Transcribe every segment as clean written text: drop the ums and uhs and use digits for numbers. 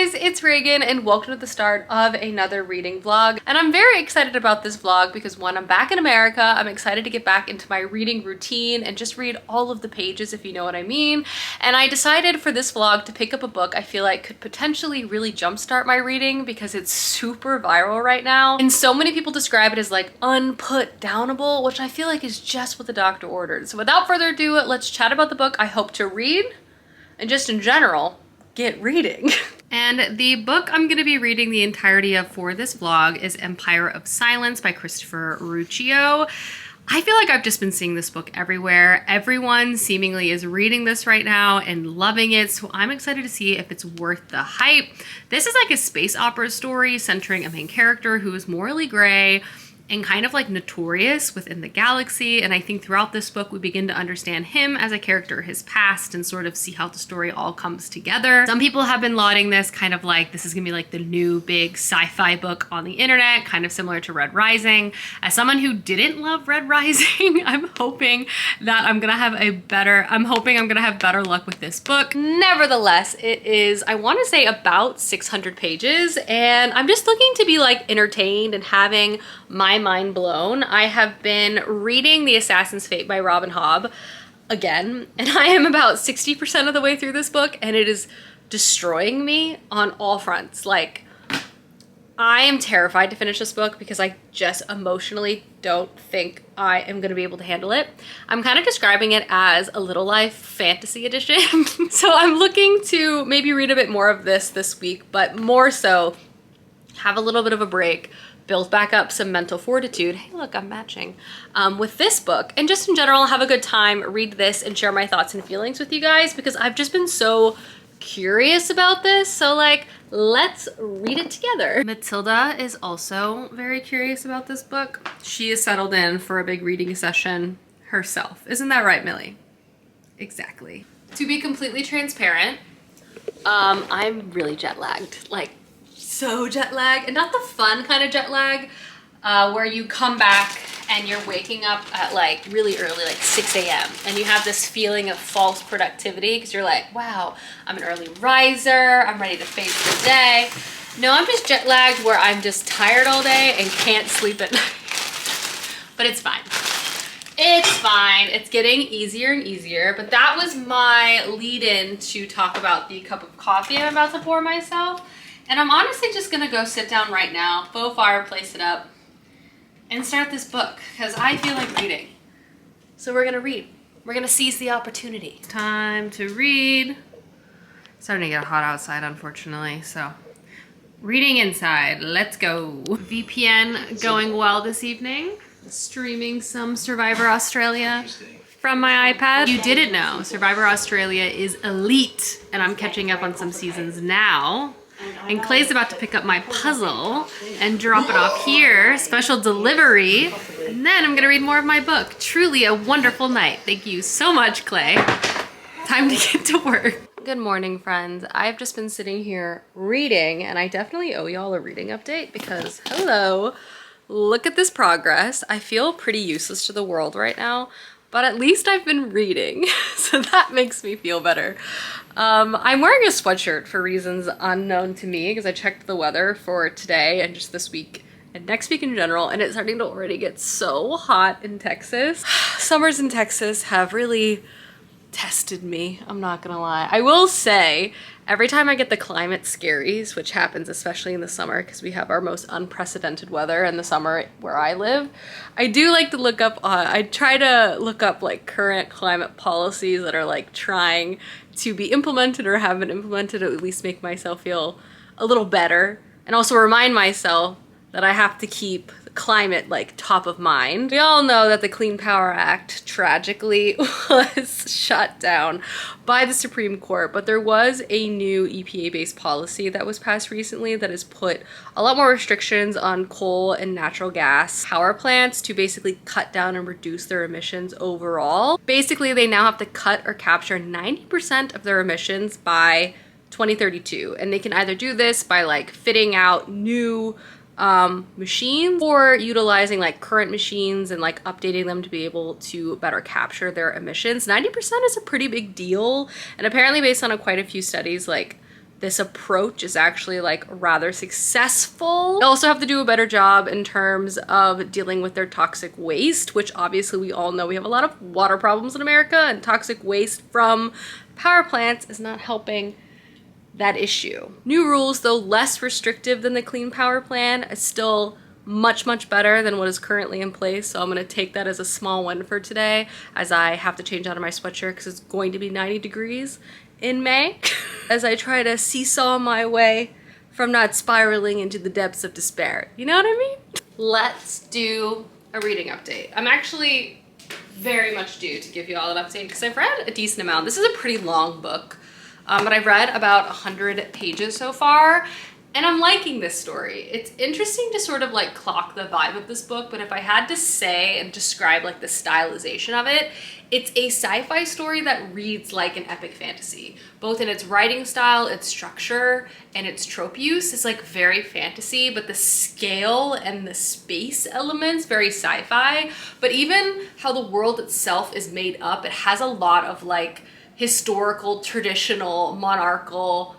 guys, it's Reagan and welcome to the start of another reading vlog. And I'm very excited about this vlog because one, I'm back in America. I'm excited to get back into my reading routine and just read all of the pages, if you know what I mean. And I decided for this vlog to pick up a book I feel like could potentially really jumpstart my reading because it's super viral right now. And so many people describe it as like unput-downable, which I feel like is just what the doctor ordered. So without further ado, let's chat about the book I hope to read and just in general, get reading. And the book I'm going to be reading the entirety of for this vlog is Empire of Silence by Christopher Ruccio. I feel like I've just been seeing this book everywhere. Everyone seemingly is reading this right now and loving it, so I'm excited to see if it's worth the hype. This is like a space opera story centering a main character who is morally gray and kind of like notorious within the galaxy. And I think throughout this book, we begin to understand him as a character, his past, and sort of see how the story all comes together. Some people have been lauding this kind of like, this is gonna be like the new big sci-fi book on the internet, kind of similar to Red Rising. As someone who didn't love Red Rising, I'm hoping that I'm gonna have better luck with this book. Nevertheless, it is, I wanna say about 600 pages, and I'm just looking to be like entertained and having my mind blown. I have been reading The Assassin's Fate by Robin Hobb again, and I am about 60% of the way through this book, and it is destroying me on all fronts. Like, I am terrified to finish this book because I just emotionally don't think I am going to be able to handle it. I'm kind of describing it as a Little Life fantasy edition. So I'm looking to maybe read a bit more of this week, but more so have a little bit of a break, build back up some mental fortitude. Hey, look, I'm matching with this book. And just in general, have a good time, read this, and share my thoughts and feelings with you guys because I've just been so curious about this. So like, let's read it together. Matilda is also very curious about this book. She is settled in for a big reading session herself. Isn't that right, Millie? Exactly. To be completely transparent, I'm really jet lagged. Like, so jet lag, and not the fun kind of jet lag where you come back and you're waking up at like really early, like 6 a.m. and you have this feeling of false productivity because you're like, wow, I'm an early riser, I'm ready to face the day. No, I'm just jet lagged where I'm just tired all day and can't sleep at night. But it's fine. It's fine. It's getting easier and easier, but that was my lead-in to talk about the cup of coffee I'm about to pour myself. And I'm honestly just gonna go sit down right now, faux fireplace it up, and start this book, because I feel like reading. So we're gonna read. We're gonna seize the opportunity. Time to read. It's starting to get hot outside, unfortunately, so. Reading inside, let's go. VPN going well this evening. Streaming some Survivor Australia from my iPad. You didn't know, Survivor Australia is elite, and I'm catching up on some seasons now. And Clay's about to pick up my puzzle and drop it off here, special delivery, and then I'm gonna read more of my book. Truly a wonderful night. Thank you so much, Clay. Time to get to work. Good morning, friends. I've just been sitting here reading, and I definitely owe y'all a reading update because, hello, look at this progress. I feel pretty useless to the world right now, but at least I've been reading, so that makes me feel better. I'm wearing a sweatshirt for reasons unknown to me because I checked the weather for today and just this week and next week in general, and it's starting to already get so hot in Texas. Summers in Texas have really tested me, I'm not gonna lie. I will say, every time I get the climate scaries, which happens especially in the summer because we have our most unprecedented weather in the summer where I live, I do like to look up, I try to look up like current climate policies that are like trying to be implemented or have been implemented, to at least make myself feel a little better, and also remind myself that I have to keep the climate like top of mind. We all know that the Clean Power Act tragically was shut down by the Supreme Court, but there was a new EPA-based policy that was passed recently that has put a lot more restrictions on coal and natural gas power plants to basically cut down and reduce their emissions overall. Basically, they now have to cut or capture 90% of their emissions by 2032, and they can either do this by like fitting out new machines or utilizing like current machines and like updating them to be able to better capture their emissions. 90% is a pretty big deal, and apparently based on quite a few studies, like this approach is actually like rather successful. They also have to do a better job in terms of dealing with their toxic waste, which obviously we all know we have a lot of water problems in America, and toxic waste from power plants is not helping that issue. New rules, though less restrictive than the Clean Power Plan, is still much better than what is currently in place. So I'm gonna take that as a small win for today, as I have to change out of my sweatshirt because it's going to be 90 degrees in May as I try to seesaw my way from not spiraling into the depths of despair. You know what I mean? Let's do a reading update. I'm actually very much due to give you all an update because I've read a decent amount. This is a pretty long book, but I've read about 100 pages so far, and I'm liking this story. It's interesting to sort of like clock the vibe of this book, but if I had to say and describe like the stylization of it, it's a sci-fi story that reads like an epic fantasy, both in its writing style, its structure, and its trope use. It's like very fantasy, but the scale and the space elements, very sci-fi. But even how the world itself is made up, it has a lot of like historical, traditional, monarchical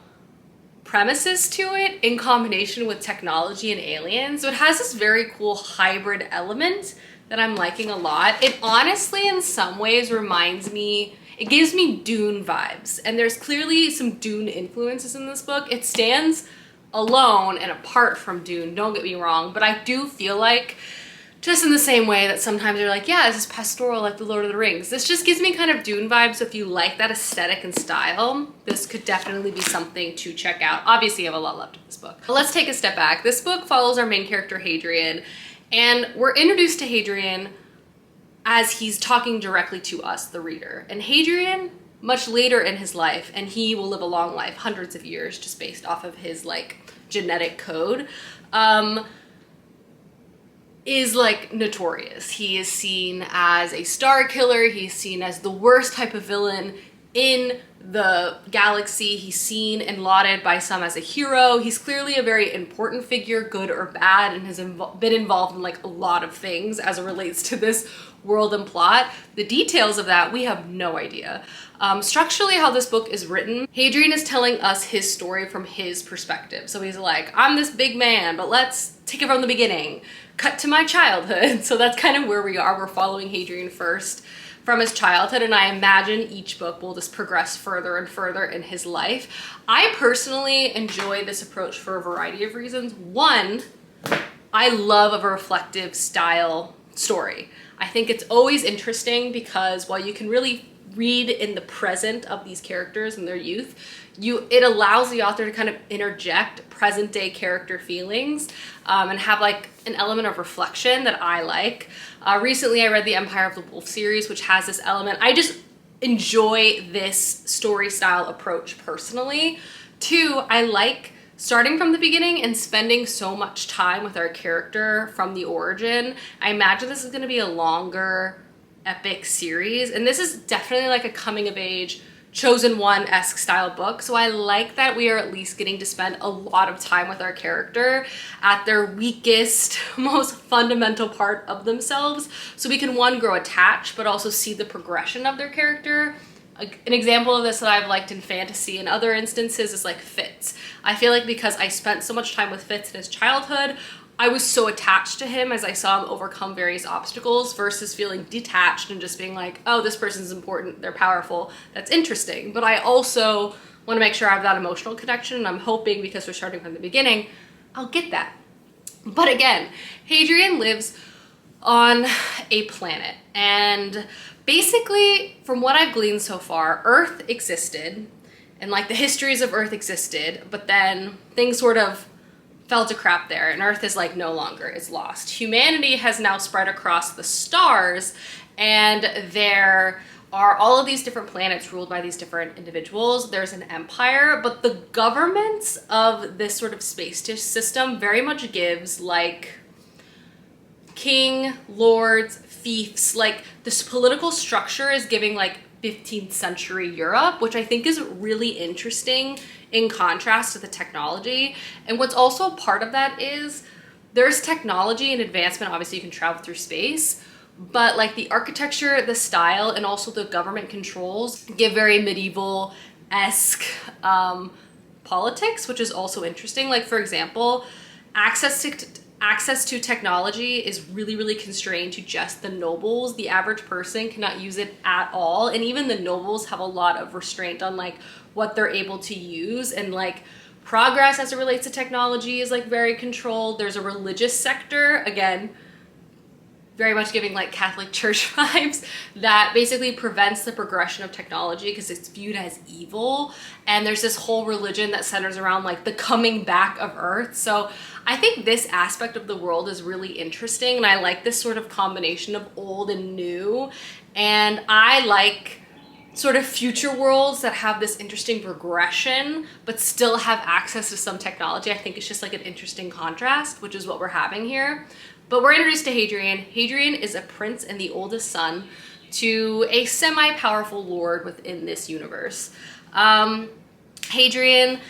premises to it in combination with technology and aliens. So it has this very cool hybrid element that I'm liking a lot. It honestly, in some ways, reminds me, it gives me Dune vibes. And there's clearly some Dune influences in this book. It stands alone and apart from Dune, don't get me wrong, but I do feel like, just in the same way that sometimes they're like, yeah, this is pastoral like the Lord of the Rings. This just gives me kind of Dune vibes. So if you like that aesthetic and style, this could definitely be something to check out. Obviously, you have a lot left of this book. But let's take a step back. This book follows our main character, Hadrian, and we're introduced to Hadrian as he's talking directly to us, the reader. And Hadrian, much later in his life, and he will live a long life, hundreds of years, just based off of his like genetic code, is like notorious. He is seen as a star killer. He's seen as the worst type of villain in the galaxy. He's seen and lauded by some as a hero. He's clearly a very important figure, good or bad, and has been involved in like a lot of things as it relates to this world and plot. The details of that, we have no idea. Structurally, how this book is written, Hadrian is telling us his story from his perspective. So he's like, I'm this big man, but let's take it from the beginning. Cut to my childhood. So that's kind of where we are. We're following Hadrian first from his childhood, and I imagine each book will just progress further and further in his life. I personally enjoy this approach for a variety of reasons. One, I love a reflective style story. I think it's always interesting because while you can really read in the present of these characters and their youth, it allows the author to kind of interject present day character feelings and have like an element of reflection that I like. Recently I read the Empire of the Wolf series, which has this element. I just enjoy this story style approach personally. Two, I like starting from the beginning and spending so much time with our character from the origin. I imagine this is going to be a longer epic series, and this is definitely like a coming of age Chosen One-esque style book. So I like that we are at least getting to spend a lot of time with our character at their weakest, most fundamental part of themselves. So we can, one, grow attached, but also see the progression of their character. An example of this that I've liked in fantasy and other instances is like Fitz. I feel like because I spent so much time with Fitz in his childhood, I was so attached to him as I saw him overcome various obstacles versus feeling detached and just being like, oh, this person's important, they're powerful, that's interesting. But I also want to make sure I have that emotional connection, and I'm hoping because we're starting from the beginning, I'll get that. But again, Hadrian lives on a planet, and basically from what I've gleaned so far, Earth existed and like the histories of Earth existed, but then things sort of fell to crap there, and Earth is like no longer, it's lost. Humanity has now spread across the stars, and there are all of these different planets ruled by these different individuals. There's an empire, but the governments of this sort of space system very much gives like king, lords, fiefs, like this political structure is giving like 15th century Europe, which I think is really interesting in contrast to the technology. And what's also part of that is there's technology and advancement. Obviously you can travel through space, but like the architecture, the style, and also the government controls give very medieval-esque politics, which is also interesting. Like, for example, access to technology is really, really constrained to just the nobles. The average person cannot use it at all. And even the nobles have a lot of restraint on like what they're able to use, and like progress as it relates to technology is like very controlled. There's a religious sector, again, very much giving like Catholic Church vibes, that basically prevents the progression of technology because it's viewed as evil. And there's this whole religion that centers around like the coming back of Earth. So I think this aspect of the world is really interesting, and I like this sort of combination of old and new. And I like sort of future worlds that have this interesting progression but still have access to some technology. I think it's just like an interesting contrast, which is what we're having here. But we're introduced to Hadrian. Hadrian is a prince and the oldest son to a semi-powerful lord within this universe. Hadrian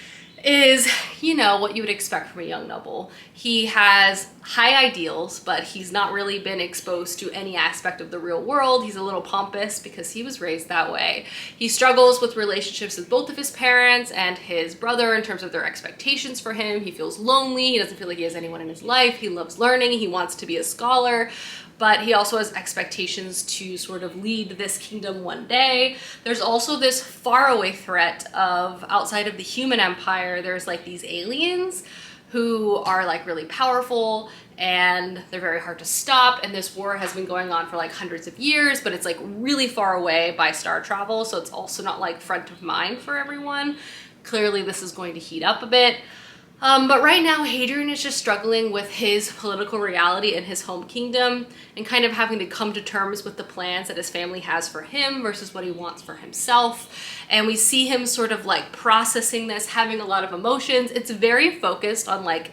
is, you know, what you would expect from a young noble. He has high ideals, but he's not really been exposed to any aspect of the real world. He's a little pompous because he was raised that way. He struggles with relationships with both of his parents and his brother in terms of their expectations for him. He feels lonely. He doesn't feel like he has anyone in his life. He loves learning. He wants to be a scholar, but he also has expectations to sort of lead this kingdom one day. There's also this faraway threat of, outside of the human empire, there's like these aliens who are like really powerful and they're very hard to stop. And this war has been going on for like hundreds of years, but it's like really far away by star travel. So it's also not like front of mind for everyone. Clearly this is going to heat up a bit. But right now, Hadrian is just struggling with his political reality in his home kingdom and kind of having to come to terms with the plans that his family has for him versus what he wants for himself. And we see him sort of like processing this, having a lot of emotions. It's very focused on like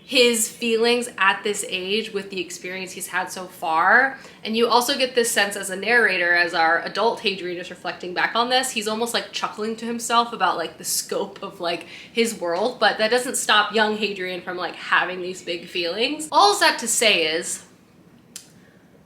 his feelings at this age with the experience he's had so far. And you also get this sense as a narrator, as our adult Hadrian is reflecting back on this, he's almost like chuckling to himself about like the scope of like his world, but that doesn't stop young Hadrian from like having these big feelings. All that to say is,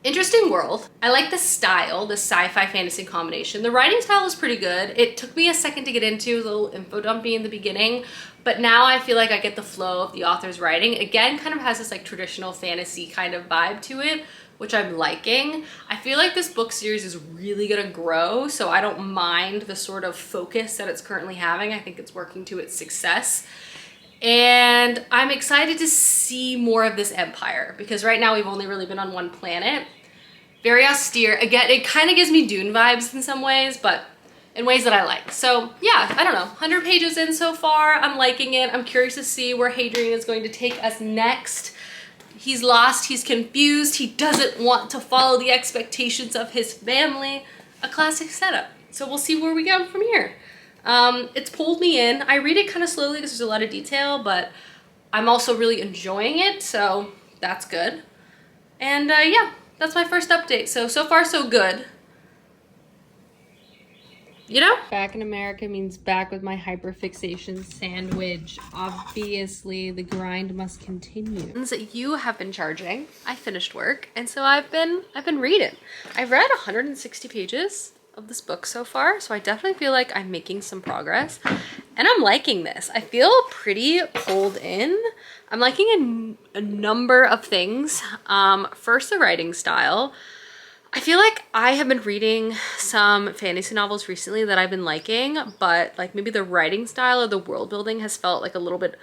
interesting world. I like the style, the sci-fi fantasy combination. The writing style is pretty good. It took me a second to get into, a little info dumpy in the beginning, but now I feel like I get the flow of the author's writing. Again, kind of has this like traditional fantasy kind of vibe to it, which I'm liking. I feel like this book series is really gonna grow, so I don't mind the sort of focus that it's currently having. I think it's working to its success. And I'm excited to see more of this empire because right now we've only really been on one planet. Very austere. Again, it kind of gives me Dune vibes in some ways, but in ways that I like. So yeah, I don't know, 100 pages in so far. I'm liking it. I'm curious to see where Hadrian is going to take us next. He's lost, he's confused, he doesn't want to follow the expectations of his family. A classic setup. So we'll see where we go from here. It's pulled me in. I read it kind of slowly because there's a lot of detail, but I'm also really enjoying it, so that's good. And yeah, that's my first update. So far so good. You know? Back in America means back with my hyperfixation sandwich. Obviously, the grind must continue. So you have been charging. I finished work, and so I've been reading. I've read 160 pages of this book so far, so I definitely feel like I'm making some progress, and I'm liking this. I feel pretty pulled in. I'm liking a number of things. First, the writing style. I feel like I have been reading some fantasy novels recently that I've been liking, but like maybe the writing style or the world building has felt like a little bit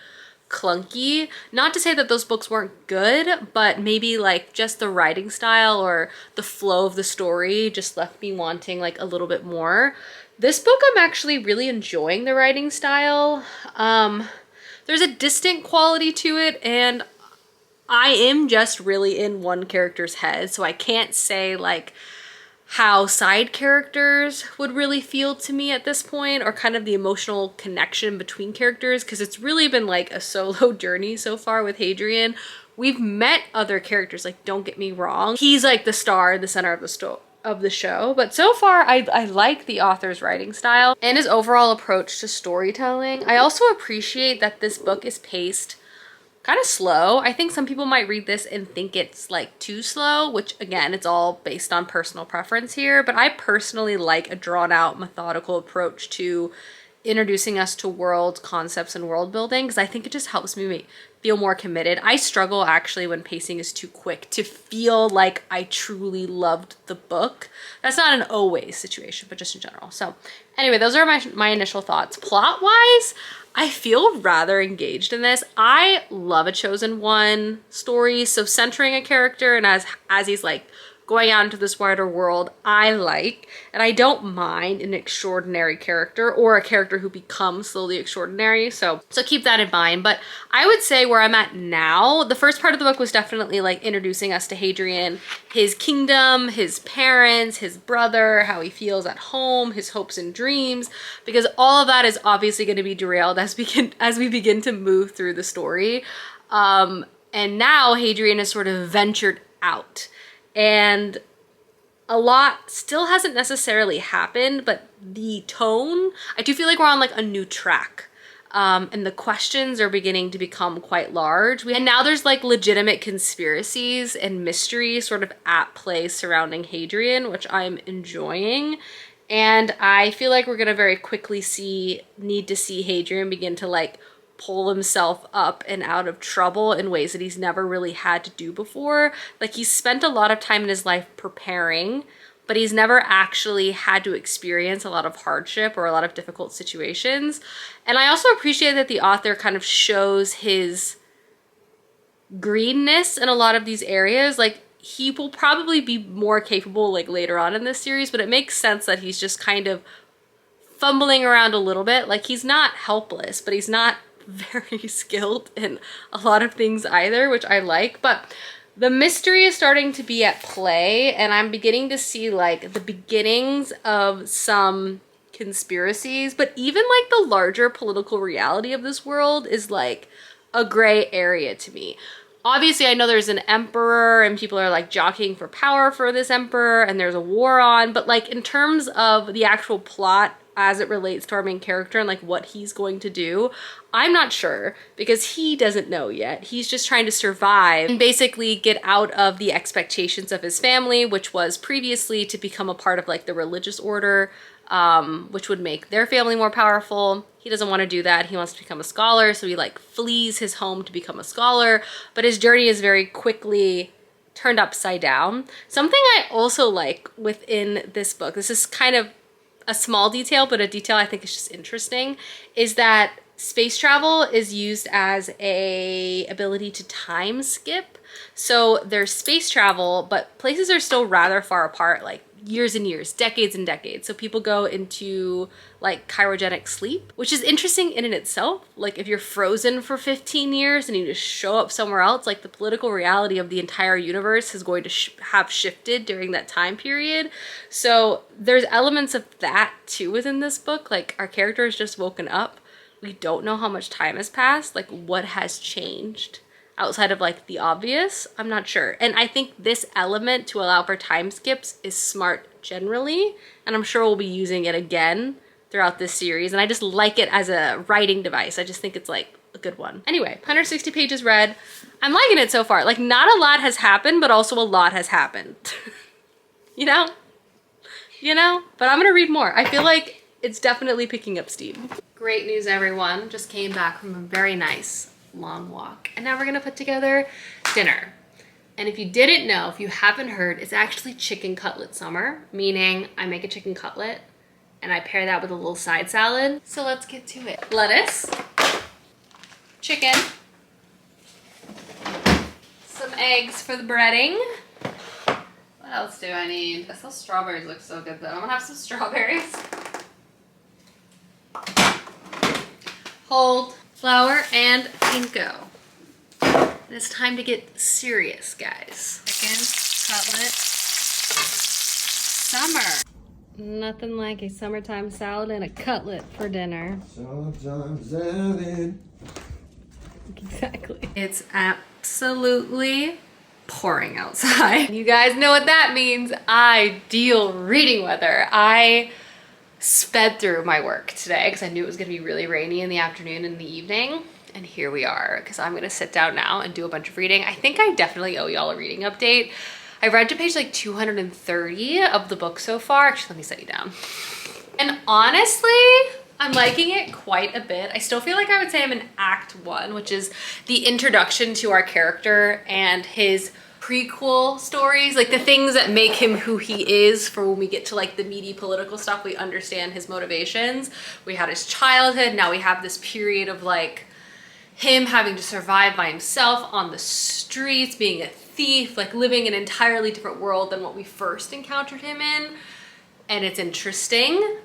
clunky. Not to say that those books weren't good, but maybe like just the writing style or the flow of the story just left me wanting like a little bit more. This book, I'm actually really enjoying the writing style. There's a distant quality to it, and I am just really in one character's head, so I can't say like how side characters would really feel to me at this point, or kind of the emotional connection between characters, because it's really been like a solo journey so far with Hadrian. We've met other characters, like don't get me wrong, he's like the star, the center of the show, but so far I like the author's writing style and his overall approach to storytelling. I also appreciate that this book is paced kind of slow. I think some people might read this and think it's like too slow, which again, it's all based on personal preference here, but I personally like a drawn out methodical approach to introducing us to world concepts and world building, because I think it just helps me feel more committed. I struggle actually when pacing is too quick to feel like I truly loved the book. That's not an always situation, but just in general. So anyway, those are my initial thoughts. Plot wise, I feel rather engaged in this. I love a chosen one story. So centering a character and as he's like going out into this wider world, I like, and I don't mind an extraordinary character or a character who becomes slowly extraordinary. So keep that in mind. But I would say where I'm at now, the first part of the book was definitely like introducing us to Hadrian, his kingdom, his parents, his brother, how he feels at home, his hopes and dreams, because all of that is obviously going to be derailed as we begin to move through the story. And now Hadrian has sort of ventured out. And a lot still hasn't necessarily happened, but the tone, I do feel like we're on like a new track. And the questions are beginning to become quite large. And now there's like legitimate conspiracies and mysteries sort of at play surrounding Hadrian, which I'm enjoying. And I feel like we're gonna very quickly need to see Hadrian begin to like pull himself up and out of trouble in ways that he's never really had to do before. Like he's spent a lot of time in his life preparing, but he's never actually had to experience a lot of hardship or a lot of difficult situations. And I also appreciate that the author kind of shows his greenness in a lot of these areas. Like he will probably be more capable like later on in this series, but it makes sense that he's just kind of fumbling around a little bit. Like he's not helpless, but he's not very skilled in a lot of things either, which I like. But the mystery is starting to be at play, and I'm beginning to see like the beginnings of some conspiracies, but even like the larger political reality of this world is like a gray area to me. Obviously, I know there's an emperor and people are like jockeying for power for this emperor and there's a war on, but like in terms of the actual plot as it relates to our main character and like what he's going to do, I'm not sure because he doesn't know yet. He's just trying to survive and basically get out of the expectations of his family, which was previously to become a part of like the religious order, which would make their family more powerful. He doesn't want to do that. He wants to become a scholar, so he like flees his home to become a scholar, but his journey is very quickly turned upside down. Something I also like within this book, this is kind of a small detail, but a detail I think is just interesting, is that space travel is used as a ability to time skip. So there's space travel, but places are still rather far apart, like years and years, decades and decades. So people go into like cryogenic sleep, which is interesting in and itself. Like if you're frozen for 15 years and you just show up somewhere else, like the political reality of the entire universe is going to have shifted during that time period. So there's elements of that too within this book. Like our character has just woken up. We don't know how much time has passed, like what has changed outside of like the obvious. I'm not sure. And I think this element to allow for time skips is smart generally, and I'm sure we'll be using it again throughout this series. And I just like it as a writing device. I just think it's like a good one. Anyway, 160 pages read. I'm liking it so far. Like not a lot has happened, but also a lot has happened. you know, but I'm gonna read more. I feel like it's definitely picking up steam. Great news, everyone. Just came back from a very nice long walk, and now we're gonna put together dinner. And if you didn't know, if you haven't heard, it's actually chicken cutlet summer, meaning I make a chicken cutlet and I pair that with a little side salad. So let's get to it. Lettuce, chicken, some eggs for the breading. What else do I need? Those strawberries look so good though. I'm gonna have some strawberries. Hold, flour, and panko. And it's time to get serious, guys. Chicken, cutlet, summer. Nothing like a summertime salad and a cutlet for dinner. Summertime salad. Exactly. It's absolutely pouring outside. You guys know what that means. Ideal reading weather. I sped through my work today because I knew it was gonna be really rainy in the afternoon and the evening. And here we are, because I'm gonna sit down now and do a bunch of reading. I think I definitely owe y'all a reading update. I read to page like 230 of the book so far. Actually, let me set you down. And honestly, I'm liking it quite a bit. I still feel like I would say I'm in Act 1, which is the introduction to our character and his prequel stories, like the things that make him who he is. For when we get to like the meaty political stuff, we understand his motivations. We had his childhood, now we have this period of like him having to survive by himself on the streets, being a thief, like living an entirely different world than what we first encountered him in. And it's interesting.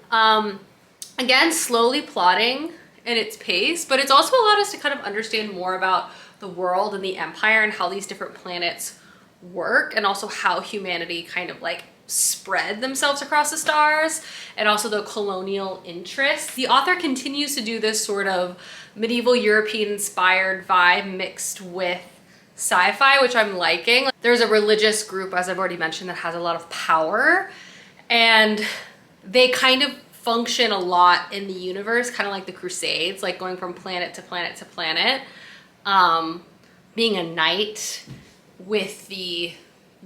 Again, slowly plotting in its pace, but it's also allowed us to kind of understand more about the world and the empire and how these different planets work, and also how humanity kind of like spread themselves across the stars, and also the colonial interests. The author continues to do this sort of medieval European inspired vibe mixed with sci-fi, which I'm liking. There's a religious group, as I've already mentioned, that has a lot of power, and they kind of function a lot in the universe, kind of like the Crusades, like going from planet to planet to planet. Being a knight with the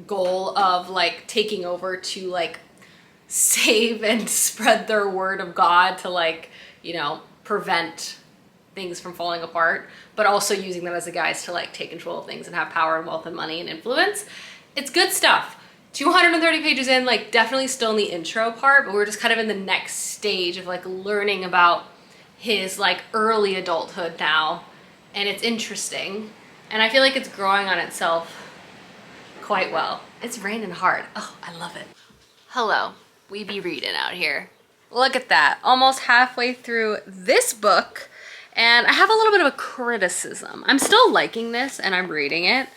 goal of like taking over to like save and spread their word of God to like, you know, prevent things from falling apart, but also using them as a guise to like take control of things and have power and wealth and money and influence. It's good stuff. 230 pages in, like definitely still in the intro part, but we're just kind of in the next stage of like learning about his like early adulthood now. And it's interesting. And I feel like it's growing on itself quite well. It's raining hard. Oh, I love it. Hello, we be reading out here. Look at that, almost halfway through this book. And I have a little bit of a criticism. I'm still liking this and I'm reading it.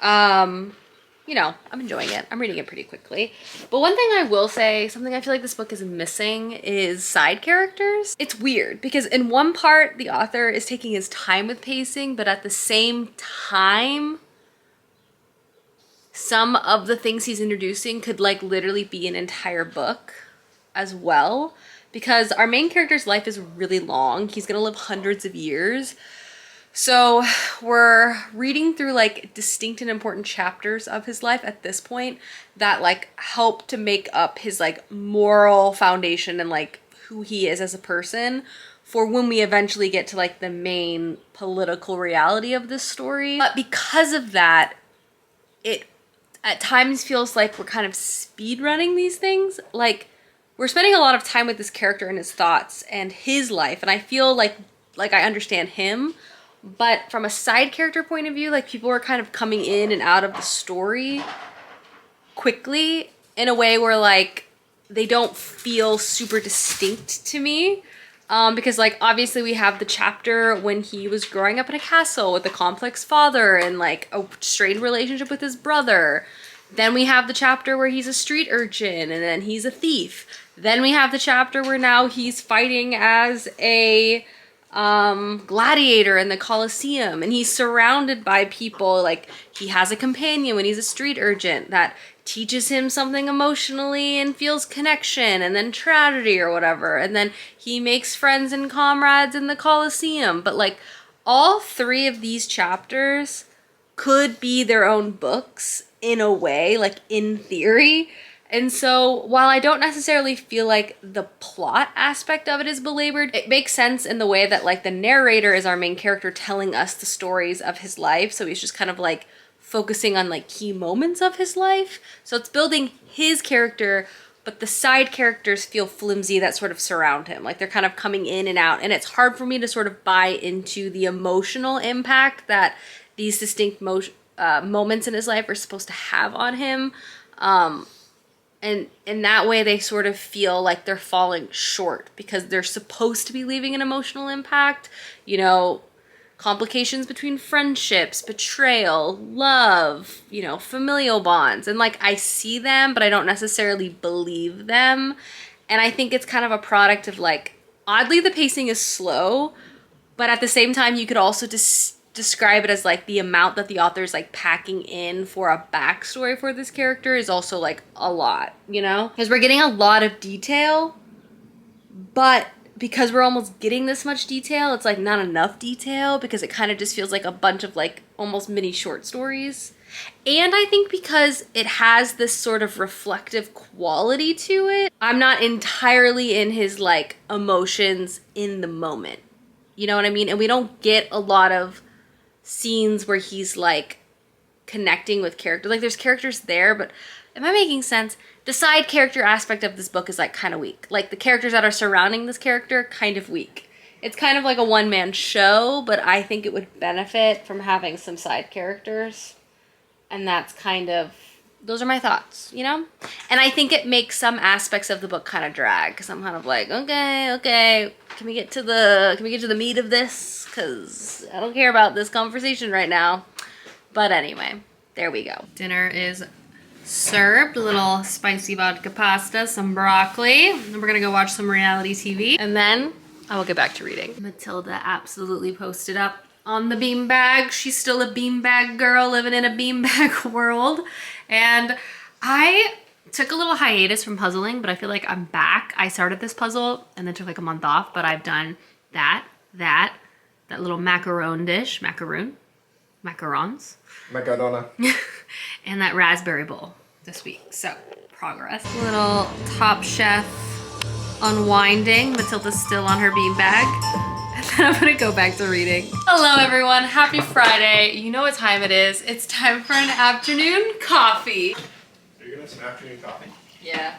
You know, I'm enjoying it. I'm reading it pretty quickly. But one thing I will say, something I feel like this book is missing, is side characters. It's weird because in one part, the author is taking his time with pacing, but at the same time, some of the things he's introducing could like literally be an entire book as well. Because our main character's life is really long. He's gonna live hundreds of years. So we're reading through like distinct and important chapters of his life at this point that like help to make up his like moral foundation and like who he is as a person for when we eventually get to like the main political reality of this story. But because of that, it at times feels like we're kind of speed running these things. Like we're spending a lot of time with this character and his thoughts and his life, and I feel like I understand him. But from a side character point of view, like people are kind of coming in and out of the story quickly in a way where like they don't feel super distinct to me. Because like obviously we have the chapter when he was growing up in a castle with a complex father and like a strained relationship with his brother. Then we have the chapter where he's a street urchin and then he's a thief. Then we have the chapter where now he's fighting as a gladiator in the Colosseum, and he's surrounded by people. Like he has a companion when he's a street urchin that teaches him something emotionally and feels connection and then tragedy or whatever, and then he makes friends and comrades in the Colosseum. But like all three of these chapters could be their own books in a way, like in theory. And so while I don't necessarily feel like the plot aspect of it is belabored, it makes sense in the way that like the narrator is our main character telling us the stories of his life. So he's just kind of like focusing on like key moments of his life. So it's building his character, but the side characters feel flimsy that sort of surround him. Like they're kind of coming in and out. And it's hard for me to sort of buy into the emotional impact that these distinct moments in his life are supposed to have on him. And in that way, they sort of feel like they're falling short because they're supposed to be leaving an emotional impact. You know, complications between friendships, betrayal, love, you know, familial bonds. And like, I see them, but I don't necessarily believe them. And I think it's kind of a product of like, oddly, the pacing is slow, but at the same time, you could also describe it as like the amount that the author is like packing in for a backstory for this character is also like a lot, you know? Because we're getting a lot of detail, but because we're almost getting this much detail, it's like not enough detail because it kind of just feels like a bunch of like almost mini short stories. And I think because it has this sort of reflective quality to it, I'm not entirely in his like emotions in the moment. You know what I mean? And we don't get a lot of scenes where he's like connecting with characters. Like there's characters there, but am I making sense? The side character aspect of this book is like kind of weak. Like the characters that are surrounding this character, kind of weak. It's kind of like a one-man show, but I think it would benefit from having some side characters. And that's kind of, those are my thoughts, you know? And I think it makes some aspects of the book kind of drag, because I'm kind of like, okay, can we get to the meat of this? Because I don't care about this conversation right now. But anyway, there we go. Dinner is served. A little spicy vodka pasta, some broccoli. And we're gonna go watch some reality TV. And then I will get back to reading. Matilda absolutely posted up on the beanbag. She's still a beanbag girl living in a beanbag world. And I took a little hiatus from puzzling, but I feel like I'm back. I started this puzzle and then took like a month off, but I've done that little macaron dish, macarons, Macarona. and that raspberry bowl this week. So progress. Little Top Chef unwinding. Matilda's still on her beanbag. And then I'm gonna go back to reading. Hello everyone, happy Friday. You know what time it is. It's time for an afternoon coffee. Are you gonna have some afternoon coffee? Yeah.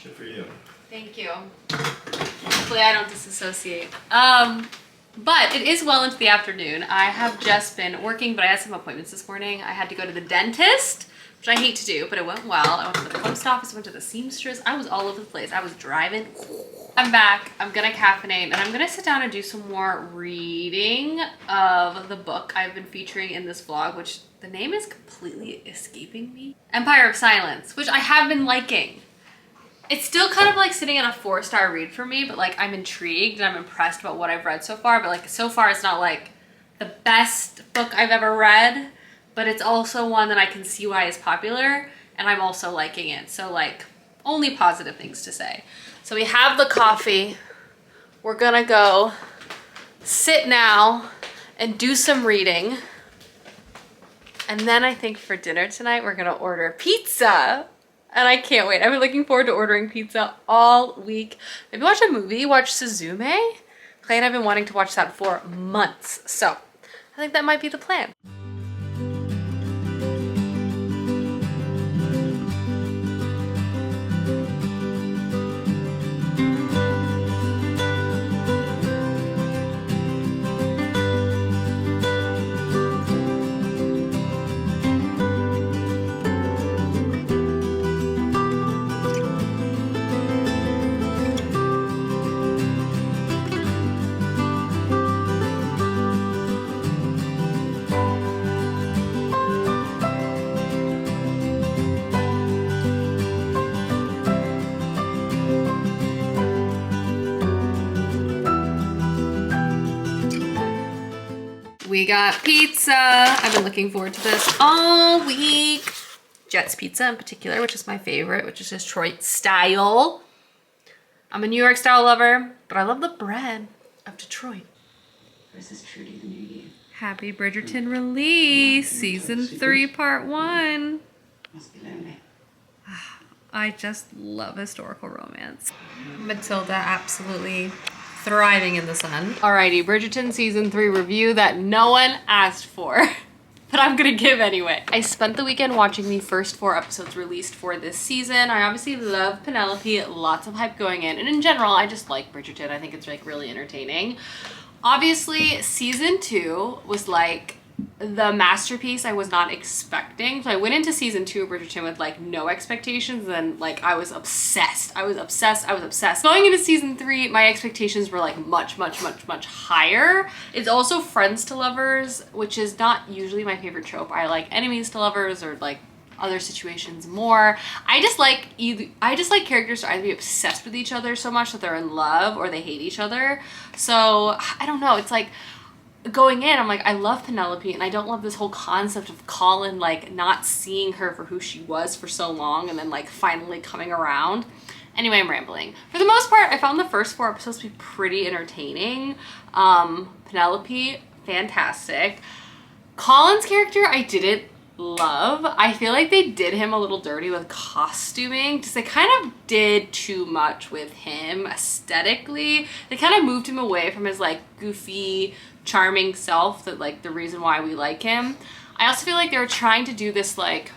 Good for you. Thank you. Hopefully I don't disassociate. But it is well into the afternoon. I have just been working, but I had some appointments this morning. I had to go to the dentist, which I hate to do, but it went well. I went to the post office, went to the seamstress. I was all over the place. I was driving. I'm back. I'm gonna caffeinate, and I'm gonna sit down and do some more reading of the book I've been featuring in this vlog, which the name is completely escaping me. Empire of Silence, which I have been liking. It's still kind of like sitting in a 4-star read for me, but like I'm intrigued and I'm impressed about what I've read so far. But like so far it's not like the best book I've ever read, but it's also one that I can see why it's popular and I'm also liking it. So like only positive things to say. So we have the coffee. We're gonna go sit now and do some reading. And then I think for dinner tonight, we're gonna order pizza. And I can't wait. I've been looking forward to ordering pizza all week. Maybe watch a movie, watch Suzume. Clay and I've been wanting to watch that for months. So I think that might be the plan. We got pizza. I've been looking forward to this all week. Jet's Pizza in particular, which is my favorite, which is Detroit style. I'm a New York style lover, but I love the bread of Detroit. Versus Trudy the New You. Happy Bridgerton release, season 3, part 1. Must be lonely. I just love historical romance. Matilda absolutely thriving in the sun. Alrighty, Bridgerton season 3 review that no one asked for, but I'm gonna give anyway. I spent the weekend watching the first 4 episodes released for this season. I obviously love Penelope, lots of hype going in, and in general, I just like Bridgerton. I think it's like really entertaining. Obviously, season 2 was like the masterpiece I was not expecting. So I went into season 2 of Bridgerton with like no expectations, and like I was obsessed. I was obsessed. Going into season 3, my expectations were like much higher. It's also friends to lovers, which is not usually my favorite trope. I like enemies to lovers or like other situations more. I just like characters to either be obsessed with each other so much that they're in love or they hate each other. So I don't know, it's like going in, I'm like, I love Penelope and I don't love this whole concept of Colin like not seeing her for who she was for so long and then like finally coming around. Anyway, I'm rambling. For the most part, I found the first 4 episodes to be pretty entertaining. Penelope, fantastic. Colin's character, I didn't love. I feel like they did him a little dirty with costuming. Just they kind of did too much with him aesthetically. They kind of moved him away from his like goofy, charming self that like the reason why we like him. I also feel like they were trying to do this like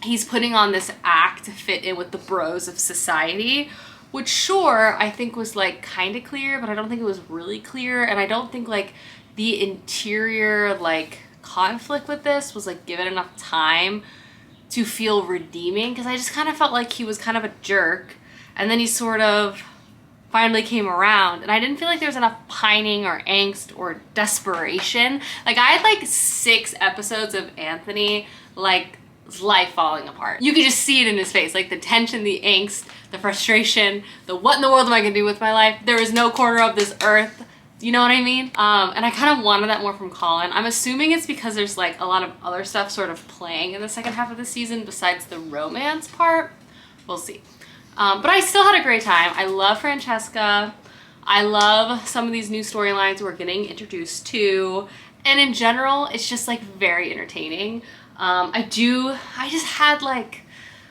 he's putting on this act to fit in with the bros of society, which sure I think was like kind of clear, but I don't think it was really clear. And I don't think like the interior like conflict with this was like given enough time to feel redeeming, because I just kind of felt like he was kind of a jerk and then he sort of finally came around, and I didn't feel like there was enough pining or angst or desperation. Like I had like 6 episodes of Anthony like his life falling apart. You could just see it in his face, like the tension, the angst, the frustration, the what in the world am I gonna do with my life? There is no corner of this earth. You know what I mean? And I kind of wanted that more from Colin. I'm assuming it's because there's like a lot of other stuff sort of playing in the second half of the season besides the romance part. We'll see. But I still had a great time. I love Francesca. I love some of these new storylines we're getting introduced to. And in general, it's just like very entertaining. I just had like,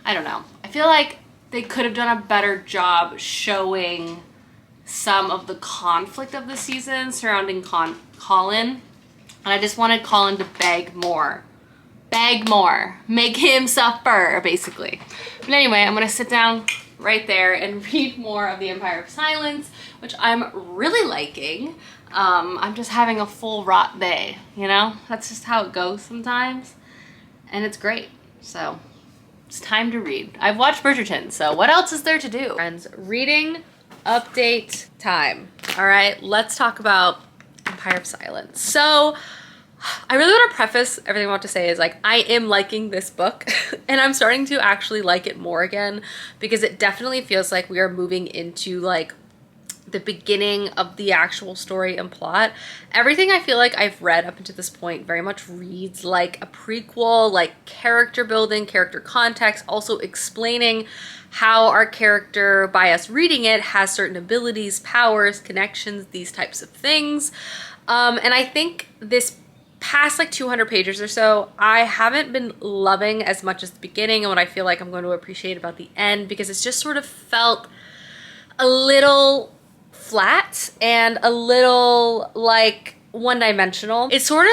I don't know. I feel like they could have done a better job showing some of the conflict of the season surrounding Colin. And I just wanted Colin to beg more. Beg more. Make him suffer, basically. But anyway, I'm gonna sit down right there and read more of The Empire of Silence, which I'm really liking. I'm just having a full rot day, you know? That's just how it goes sometimes. And it's great. So it's time to read. I've watched Bridgerton, so what else is there to do? Friends, reading update time. All right, let's talk about Empire of Silence. So I really want to preface everything I want to say is like, I am liking this book and I'm starting to actually like it more again, because it definitely feels like we are moving into like the beginning of the actual story and plot. Everything I feel like I've read up until this point very much reads like a prequel, like character building, character context, also explaining how our character, by us reading it, has certain abilities, powers, connections, these types of things. And I think this past like 200 pages or so, I haven't been loving as much as the beginning and what I feel like I'm going to appreciate about the end, because it's just sort of felt a little flat and a little like one-dimensional. It sort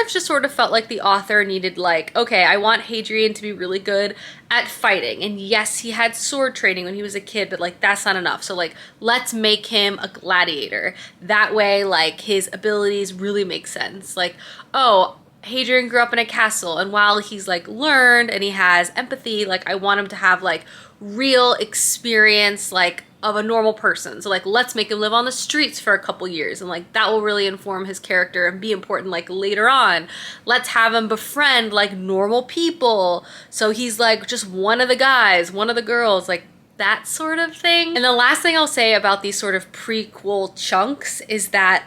of felt like the author needed like, okay, I want Hadrian to be really good at fighting, and yes, he had sword training when he was a kid, but like that's not enough, so like let's make him a gladiator. That way like his abilities really make sense. Like, oh, Hadrian grew up in a castle, and while he's like learned and he has empathy, like I want him to have like real experience like of a normal person. So like let's make him live on the streets for a couple years, and like that will really inform his character and be important like later on. Let's have him befriend like normal people, so he's like just one of the guys, one of the girls, like that sort of thing. And the last thing I'll say about these sort of prequel chunks is that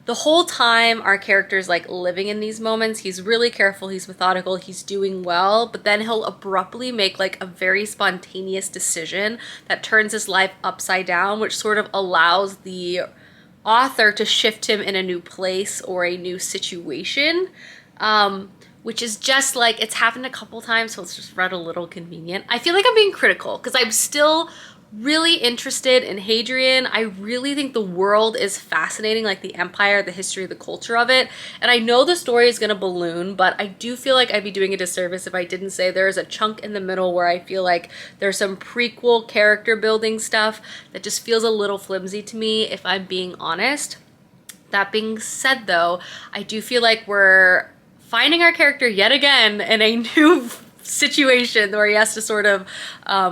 the whole time our character's like living in these moments, he's really careful, he's methodical, he's doing well, but then he'll abruptly make like a very spontaneous decision that turns his life upside down, which sort of allows the author to shift him in a new place or a new situation, which is just like, it's happened a couple times, so it's just read a little convenient. I feel like I'm being critical because I'm still really interested in Hadrian. I really think the world is fascinating, like the empire, the history, the culture of it. And I know the story is gonna balloon, but I do feel like I'd be doing a disservice if I didn't say there's a chunk in the middle where I feel like there's some prequel character building stuff that just feels a little flimsy to me, if I'm being honest. That being said though, I do feel like we're finding our character yet again in a new situation where he has to sort of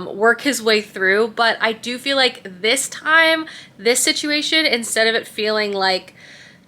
work his way through. But I do feel like this time, this situation, instead of it feeling like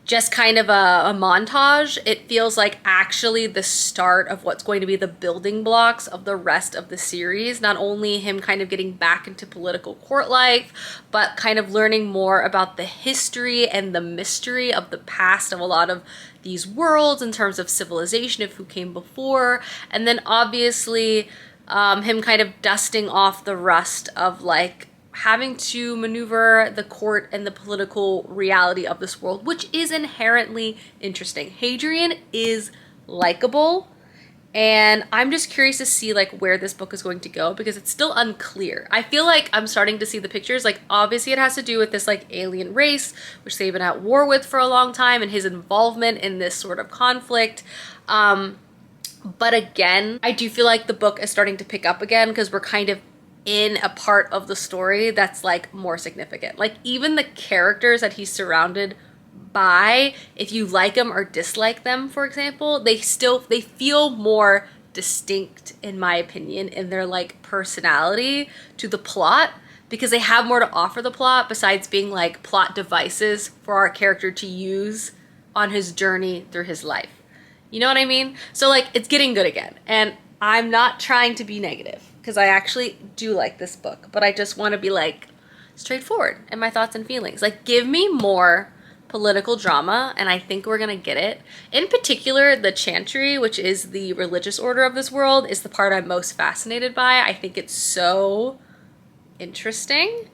just kind of a montage, it feels like actually the start of what's going to be the building blocks of the rest of the series. Not only him kind of getting back into political court life, but kind of learning more about the history and the mystery of the past of a lot of these worlds in terms of civilization, of who came before, and then obviously him kind of dusting off the rust of like having to maneuver the court and the political reality of this world, which is inherently interesting. Hadrian is likable, and I'm just curious to see like where this book is going to go because it's still unclear. I feel like I'm starting to see the pictures. Like obviously it has to do with this like alien race, which they've been at war with for a long time, and his involvement in this sort of conflict. But again, I do feel like the book is starting to pick up again because we're kind of in a part of the story that's like more significant. Like even the characters that he's surrounded by, if you like them or dislike them, for example, they feel more distinct, in my opinion, in their like personality to the plot, because they have more to offer the plot besides being like plot devices for our character to use on his journey through his life. You know what I mean? So like it's getting good again, and I'm not trying to be negative because I actually do like this book, but I just want to be like straightforward in my thoughts and feelings. Like give me more political drama, and I think we're gonna get it. In particular, the Chantry, which is the religious order of this world, is the part I'm most fascinated by. I think it's so interesting,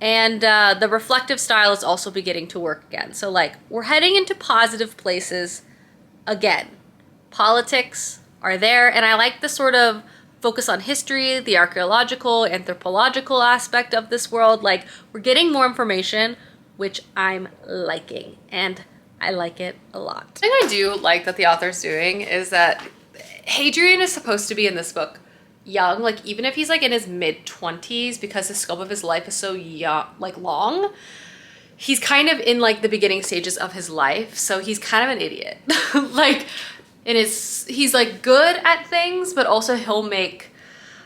and the reflective style is also beginning to work again. So like we're heading into positive places again. Politics are there, and I like the sort of focus on history, the archaeological, anthropological aspect of this world. Like we're getting more information, which I'm liking, and I like it a lot. The thing I do like that the author's doing is that Hadrian is supposed to be in this book young, like even if he's like in his mid-20s, because the scope of his life is so young, like long, he's kind of in like the beginning stages of his life, so he's kind of an idiot. Like he's like good at things, but also he'll make,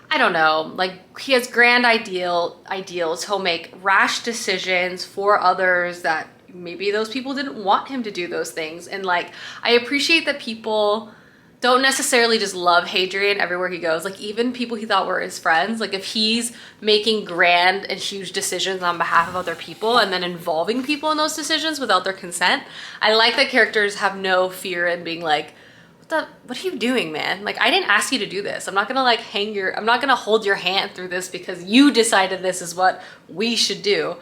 I don't know, like he has grand ideals. He'll make rash decisions for others that maybe those people didn't want him to do those things. And like, I appreciate that people don't necessarily just love Hadrian everywhere he goes. Like even people he thought were his friends, like if he's making grand and huge decisions on behalf of other people and then involving people in those decisions without their consent, I like that characters have no fear in being like, what are you doing, man? Like, I didn't ask you to do this. I'm not gonna like I'm not gonna hold your hand through this because you decided this is what we should do.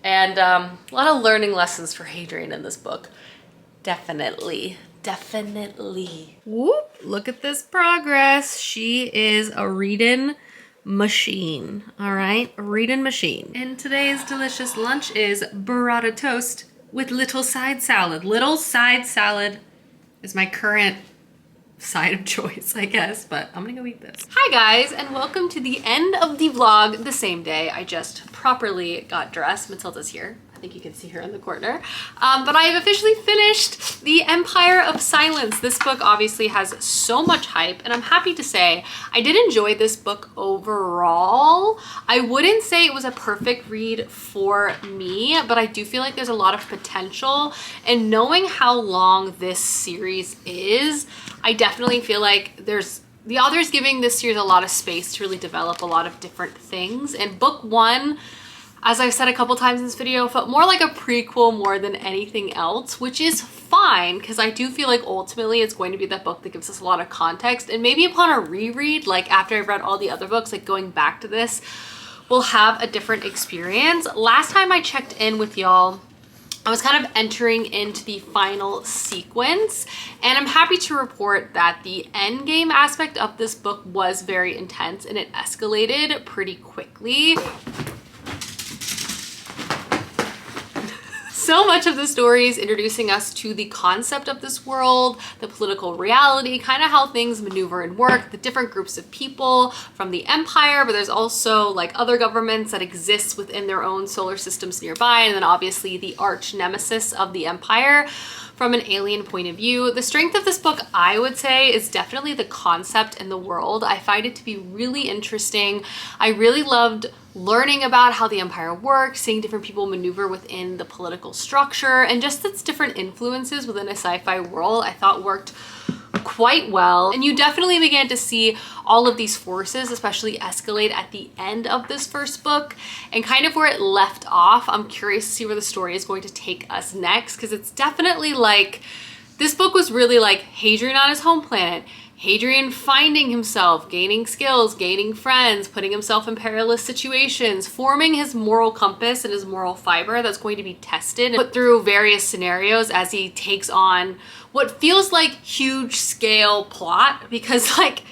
And a lot of learning lessons for Hadrian in this book. Definitely. Whoop, look at this progress. She is a reading machine, all right? A reading machine. And today's delicious lunch is burrata toast with little side salad. Little side salad is my current side of choice, I guess, but I'm gonna go eat this. Hi guys, and welcome to the end of the vlog the same day I just properly got dressed. Matilda's here. I think you can see her in the corner. But I have officially finished The Empire of Silence. This book obviously has so much hype, and I'm happy to say I did enjoy this book overall. I wouldn't say it was a perfect read for me, but I do feel like there's a lot of potential. And knowing how long this series is, I definitely feel like the author's giving this series a lot of space to really develop a lot of different things. And book one, as I've said a couple times in this video, felt more like a prequel more than anything else, which is fine because I do feel like ultimately it's going to be that book that gives us a lot of context, and maybe upon a reread, like after I've read all the other books, like going back to this, we'll have a different experience. Last time I checked in with y'all, I was kind of entering into the final sequence, and I'm happy to report that the end game aspect of this book was very intense and it escalated pretty quickly. So much of the story is introducing us to the concept of this world, the political reality, kind of how things maneuver and work, the different groups of people from the empire, but there's also like other governments that exist within their own solar systems nearby, and then obviously the arch nemesis of the empire from an alien point of view. The strength of this book, I would say, is definitely the concept and the world. I find it to be really interesting. I really loved learning about how the empire works, seeing different people maneuver within the political structure, and just its different influences within a sci-fi world I thought worked quite well. And you definitely began to see all of these forces especially escalate at the end of this first book, and kind of where it left off. I'm curious to see where the story is going to take us next, because it's definitely like This book was really like Hadrian on his home planet, Hadrian finding himself, gaining skills, gaining friends, putting himself in perilous situations, forming his moral compass and his moral fiber that's going to be tested and put through various scenarios as he takes on what feels like huge scale plot, because like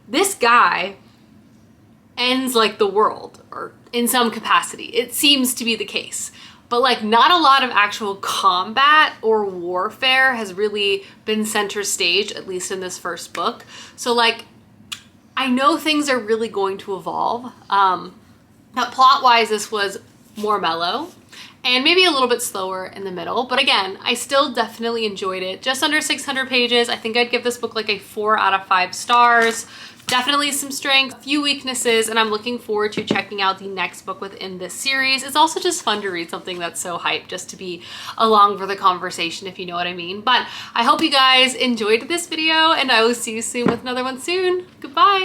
this guy ends like the world, or in some capacity. It seems to be the case. But like not a lot of actual combat or warfare has really been center stage, at least in this first book. So like, I know things are really going to evolve. Now plot-wise, this was more mellow and maybe a little bit slower in the middle. But again, I still definitely enjoyed it. Just under 600 pages. I think I'd give this book like a 4 out of 5 stars. Definitely some strengths, a few weaknesses, and I'm looking forward to checking out the next book within this series. It's also just fun to read something that's so hyped, just to be along for the conversation, if you know what I mean. But I hope you guys enjoyed this video, and I will see you soon with another one soon. Goodbye.